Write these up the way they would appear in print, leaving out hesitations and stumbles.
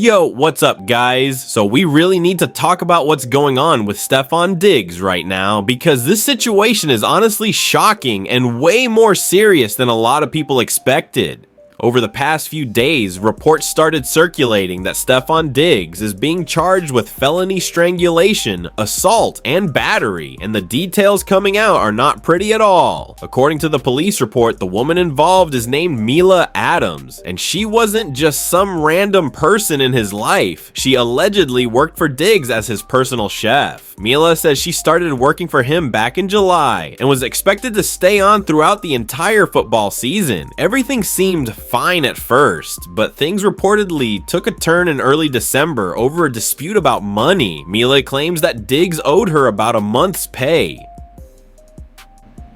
Yo, what's up guys? So we really need to talk about what's going on with Stefon Diggs right now, because this situation is honestly shocking and way more serious than a lot of people expected. Over the past few days, reports started circulating that Stefon Diggs is being charged with felony strangulation, assault, and battery, and the details coming out are not pretty at all. According to the police report, the woman involved is named Mila Adams, and she wasn't just some random person in his life. She allegedly worked for Diggs as his personal chef. Mila says she started working for him back in July and was expected to stay on throughout the entire football season. Everything seemed fine at first, but things reportedly took a turn in early December over a dispute about money. Mila claims that Diggs owed her about a month's pay.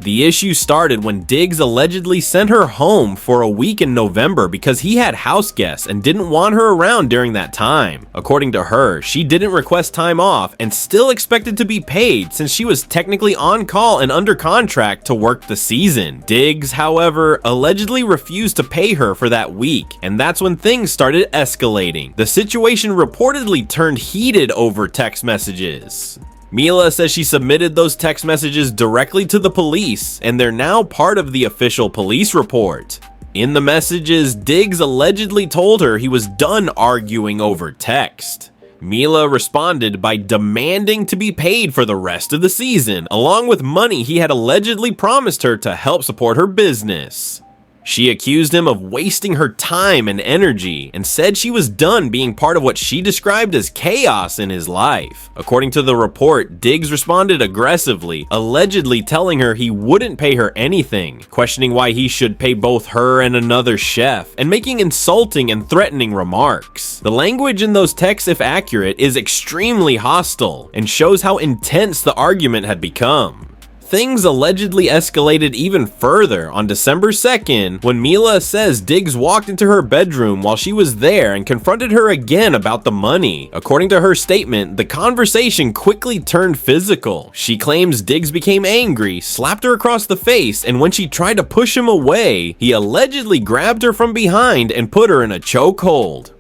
The issue started when Diggs allegedly sent her home for a week in November because he had house guests and didn't want her around during that time. According to her, she didn't request time off and still expected to be paid since she was technically on call and under contract to work the season. Diggs, however, allegedly refused to pay her for that week, and that's when things started escalating. The situation reportedly turned heated over text messages. Mila says she submitted those text messages directly to the police, and they're now part of the official police report. In the messages, Diggs allegedly told her he was done arguing over text. Mila responded by demanding to be paid for the rest of the season, along with money he had allegedly promised her to help support her business. She accused him of wasting her time and energy and said she was done being part of what she described as chaos in his life. According to the report, Diggs responded aggressively, allegedly telling her he wouldn't pay her anything, questioning why he should pay both her and another chef, and making insulting and threatening remarks. The language in those texts, if accurate, is extremely hostile and shows how intense the argument had become. Things allegedly escalated even further on December 2nd when Mila says Diggs walked into her bedroom while she was there and confronted her again about the money. According to her statement, the conversation quickly turned physical. She claims Diggs became angry, slapped her across the face, and when she tried to push him away, he allegedly grabbed her from behind and put her in a chokehold.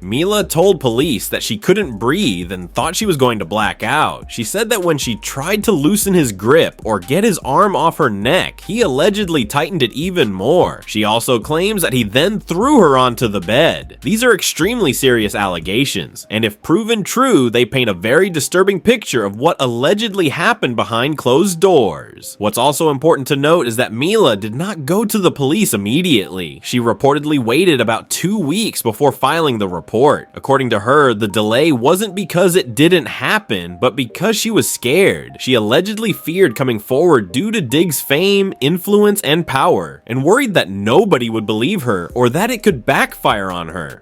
Mila told police that she couldn't breathe and thought she was going to black out. She said that when she tried to loosen his grip or get his arm off her neck, he allegedly tightened it even more. She also claims that he then threw her onto the bed. These are extremely serious allegations, and if proven true, they paint a very disturbing picture of what allegedly happened behind closed doors. What's also important to note is that Mila did not go to the police immediately. She reportedly waited about 2 weeks before filing the report. According to her, the delay wasn't because it didn't happen, but because she was scared. She allegedly feared coming forward due to Diggs' fame, influence, and power, and worried that nobody would believe her or that it could backfire on her.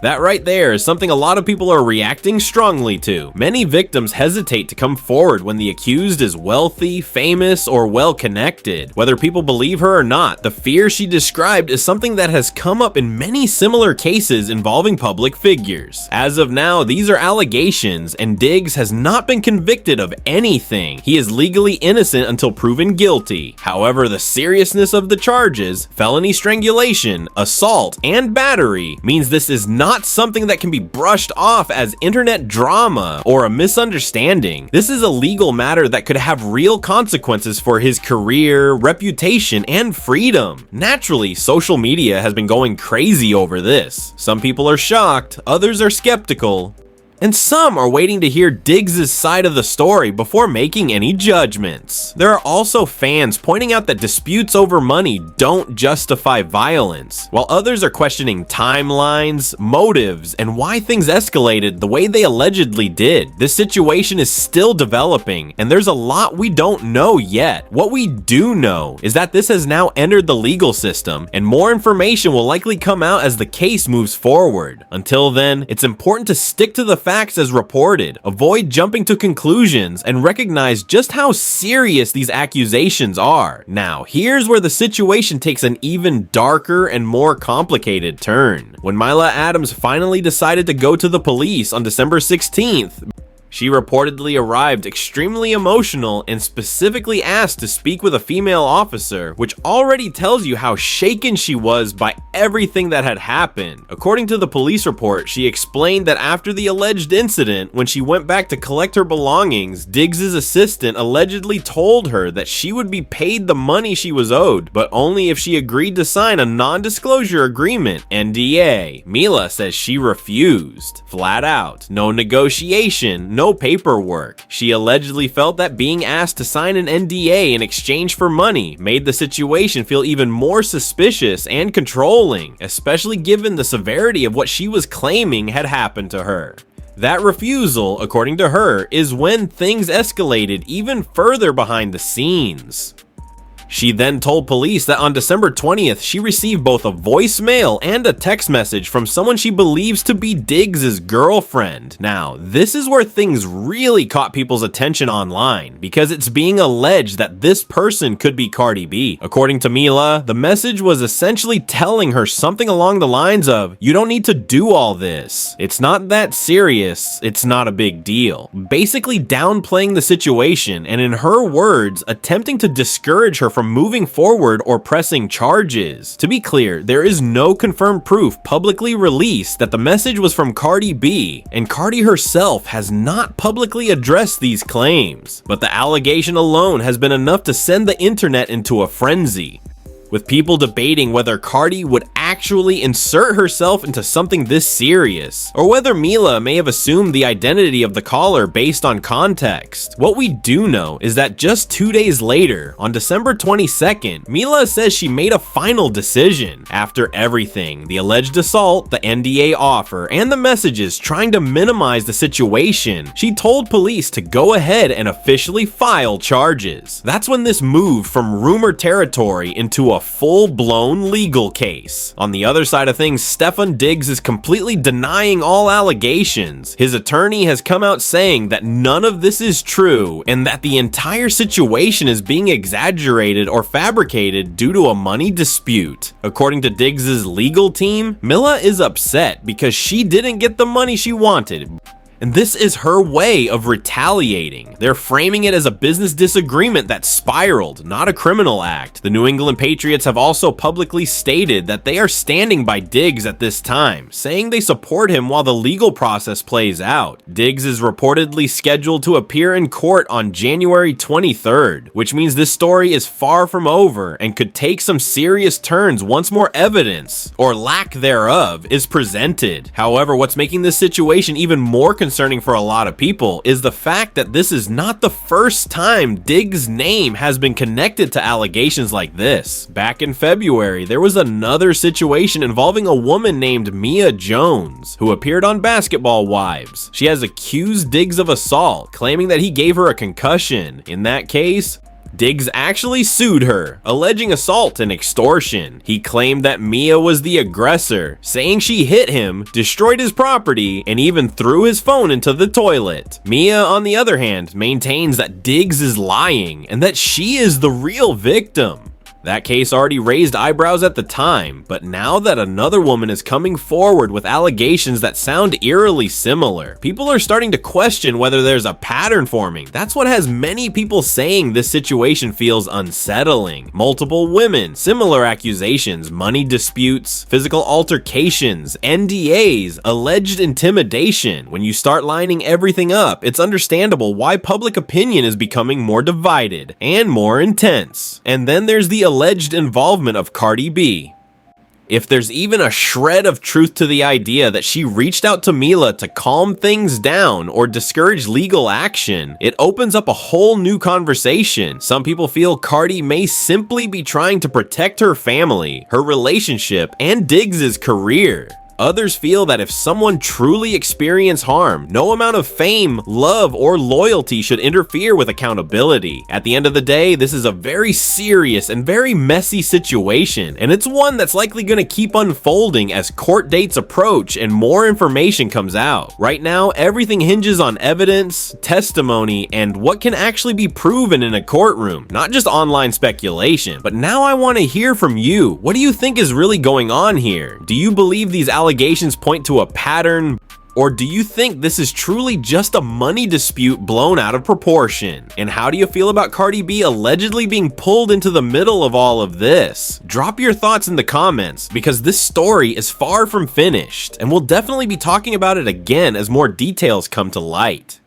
That right there is something a lot of people are reacting strongly to. Many victims hesitate to come forward when the accused is wealthy, famous, or well-connected. Whether people believe her or not, the fear she described is something that has come up in many similar cases involving public figures. As of now, these are allegations, and Diggs has not been convicted of anything. He is legally innocent until proven guilty. However, the seriousness of the charges, felony strangulation, assault, and battery, means this is not something that can be brushed off as internet drama or a misunderstanding. This is a legal matter that could have real consequences for his career, reputation, and freedom. Naturally, social media has been going crazy over this. Some people are shocked, others are skeptical, and some are waiting to hear Diggs' side of the story before making any judgments. There are also fans pointing out that disputes over money don't justify violence, while others are questioning timelines, motives, and why things escalated the way they allegedly did. This situation is still developing, and there's a lot we don't know yet. What we do know is that this has now entered the legal system, and more information will likely come out as the case moves forward. Until then, it's important to stick to the facts as reported, avoid jumping to conclusions, and recognize just how serious these accusations are. Now, here's where the situation takes an even darker and more complicated turn. When Mila Adams finally decided to go to the police on December 16th, She reportedly arrived extremely emotional and specifically asked to speak with a female officer, which already tells you how shaken she was by everything that had happened. According to the police report, she explained that after the alleged incident, when she went back to collect her belongings, Diggs' assistant allegedly told her that she would be paid the money she was owed, but only if she agreed to sign a non-disclosure agreement, NDA. Mila says she refused. Flat out. No negotiation, no paperwork. She allegedly felt that being asked to sign an NDA in exchange for money made the situation feel even more suspicious and controlling, especially given the severity of what she was claiming had happened to her. That refusal, according to her, is when things escalated even further behind the scenes. She then told police that on December 20th, she received both a voicemail and a text message from someone she believes to be Diggs' girlfriend. Now, this is where things really caught people's attention online, because it's being alleged that this person could be Cardi B. According to Mila, the message was essentially telling her something along the lines of, "You don't need to do all this. It's not that serious. It's not a big deal." Basically downplaying the situation and, in her words, attempting to discourage her from moving forward or pressing charges. To be clear, there is no confirmed proof publicly released that the message was from Cardi B, and Cardi herself has not publicly addressed these claims. But the allegation alone has been enough to send the internet into a frenzy, with people debating whether Cardi would actually insert herself into something this serious, or whether Mila may have assumed the identity of the caller based on context. What we do know is that just 2 days later, on December 22nd, Mila says she made a final decision. After everything, the alleged assault, the NDA offer, and the messages trying to minimize the situation, she told police to go ahead and officially file charges. That's when this moved from rumor territory into a full-blown legal case. On the other side of things, Stefon Diggs is completely denying all allegations. His attorney has come out saying that none of this is true and that the entire situation is being exaggerated or fabricated due to a money dispute. According to Diggs' legal team, Mila is upset because she didn't get the money she wanted. And this is her way of retaliating. They're framing it as a business disagreement that spiraled, not a criminal act. The New England Patriots have also publicly stated that they are standing by Diggs at this time, saying they support him while the legal process plays out. Diggs is reportedly scheduled to appear in court on January 23rd, which means this story is far from over and could take some serious turns once more evidence, or lack thereof, is presented. However, what's making this situation even more concerning for a lot of people is the fact that this is not the first time Diggs' name has been connected to allegations like this. Back in February, there was another situation involving a woman named Mia Jones, who appeared on Basketball Wives. She has accused Diggs of assault, claiming that he gave her a concussion. In that case, Diggs actually sued her, alleging assault and extortion. He claimed that Mia was the aggressor, saying she hit him, destroyed his property, and even threw his phone into the toilet. Mia, on the other hand, maintains that Diggs is lying and that she is the real victim. That case already raised eyebrows at the time, but now that another woman is coming forward with allegations that sound eerily similar, people are starting to question whether there's a pattern forming. That's what has many people saying this situation feels unsettling. Multiple women, similar accusations, money disputes, physical altercations, NDAs, alleged intimidation. When you start lining everything up, it's understandable why public opinion is becoming more divided and more intense. And then there's the alleged involvement of Cardi B. If there's even a shred of truth to the idea that she reached out to Mila to calm things down or discourage legal action, it opens up a whole new conversation. Some people feel Cardi may simply be trying to protect her family, her relationship, and Diggs' career. Others feel that if someone truly experienced harm, no amount of fame, love, or loyalty should interfere with accountability. At the end of the day, this is a very serious and very messy situation, and it's one that's likely going to keep unfolding as court dates approach and more information comes out. Right now, everything hinges on evidence, testimony, and what can actually be proven in a courtroom, not just online speculation. But now I want to hear from you. What do you think is really going on here? Do you believe these allegations point to a pattern? Or do you think this is truly just a money dispute blown out of proportion? And how do you feel about Cardi B allegedly being pulled into the middle of all of this? Drop your thoughts in the comments, because this story is far from finished, and we'll definitely be talking about it again as more details come to light.